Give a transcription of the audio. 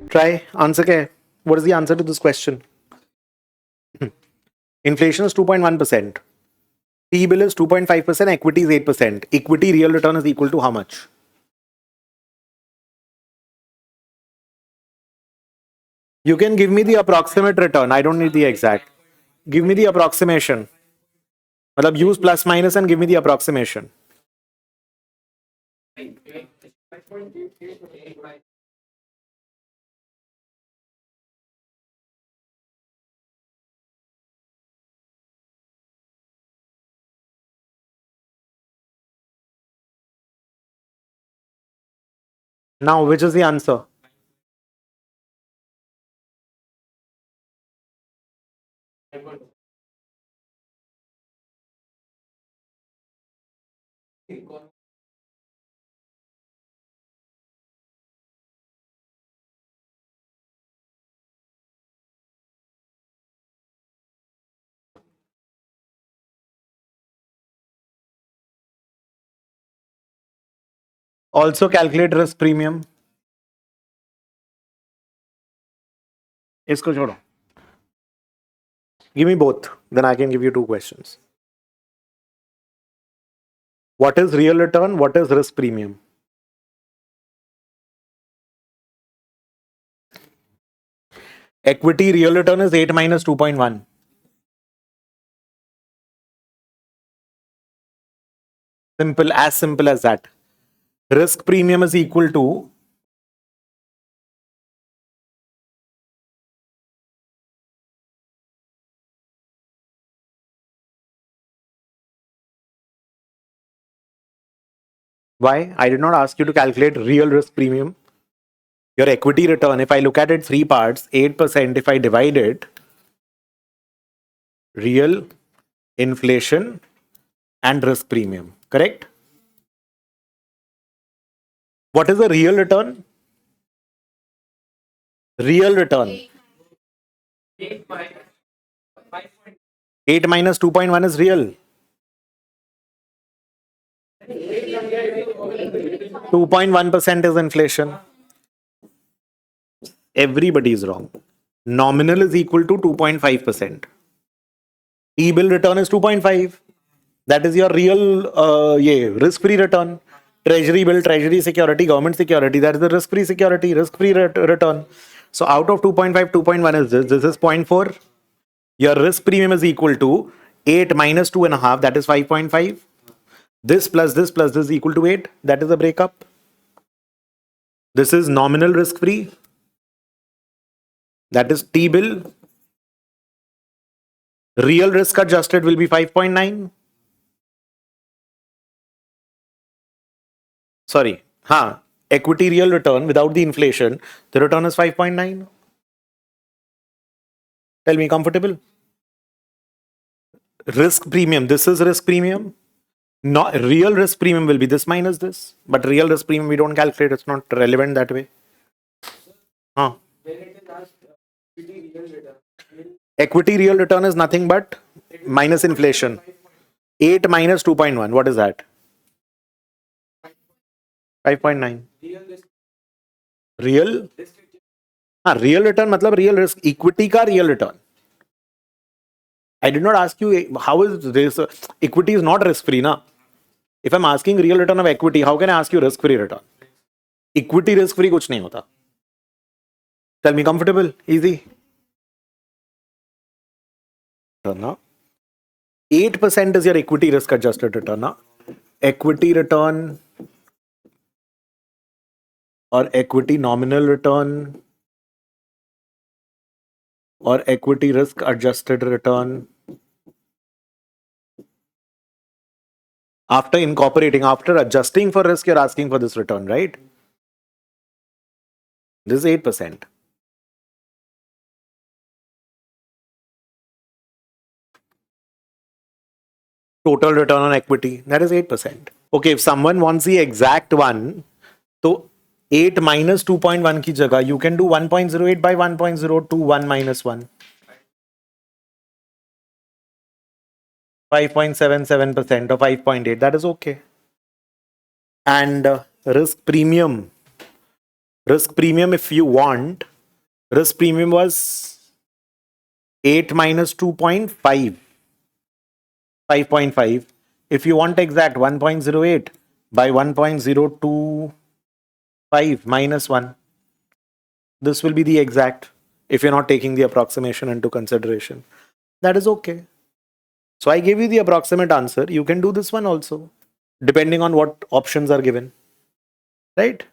Try answer ke. What is the answer to this question? Inflation is 2.1%. T-bill is 2.5%. Equity is 8%. Equity real return is equal to how much? You can give me the approximate return. I don't need the exact. Give me the approximation. Matlab use plus minus and give me the approximation. Now, which is the answer? Also calculate risk premium. Isko chodo. Give me both. Then I can give you two questions. What is real return? What is risk premium? Equity real return is 8 minus 2.1. Simple as that. Risk premium is equal to why? I did not ask you to calculate real risk premium. Your equity return, if I look at it three parts, 8% if I divide it, real, inflation, and risk premium. Correct? What is the real return? Real return. 8 minus 2.1 is real. 2.1% is inflation. Everybody is wrong. Nominal is equal to 2.5%. T-bill return is 2.5. That is your real risk-free return. Treasury bill, treasury security, government security. That is the risk-free security, risk-free return. So out of 2.5, 2.1 is this. This is 0.4. Your risk premium is equal to 8 minus 2.5. That is 5.5. This plus this is equal to 8. That is the breakup. This is nominal risk-free. That is T-bill. Real risk adjusted will be 5.9. Sorry. Equity real return without the inflation, the return is 5.9. Tell me, comfortable? Risk premium. This is risk premium. Not real risk premium will be this minus this, but real risk premium we don't calculate. It's not relevant that way. Equity real return is nothing but minus inflation. 8 minus 2.1. What is that? 5.9. Real? Real return matlab real risk. Equity ka real return. I did not ask you how is this. Equity is not risk free, na? If I'm asking real return of equity, how can I ask you risk free return? Equity risk free kuch nahi hota. Tell me, comfortable? Easy. 8% is your equity risk adjusted return. Na? Equity return or equity nominal return or equity risk adjusted return. After incorporating, after adjusting for risk, you're asking for this return, right? This is 8%. Total return on equity, that is 8%. Okay, if someone wants the exact one, so 8 minus 2.1 ki jagah, you can do 1.08 by 1.02, 1 minus 1. 5.77% or 5.8, that is okay. And risk premium, if you want, Risk premium was 8 minus 2.5, 5.5. If you want exact, 1.08 by 1.025 minus 1. This will be the exact if you're not taking the approximation into consideration. That is okay. So I gave you the approximate answer. You can do this one also, depending on what options are given. Right?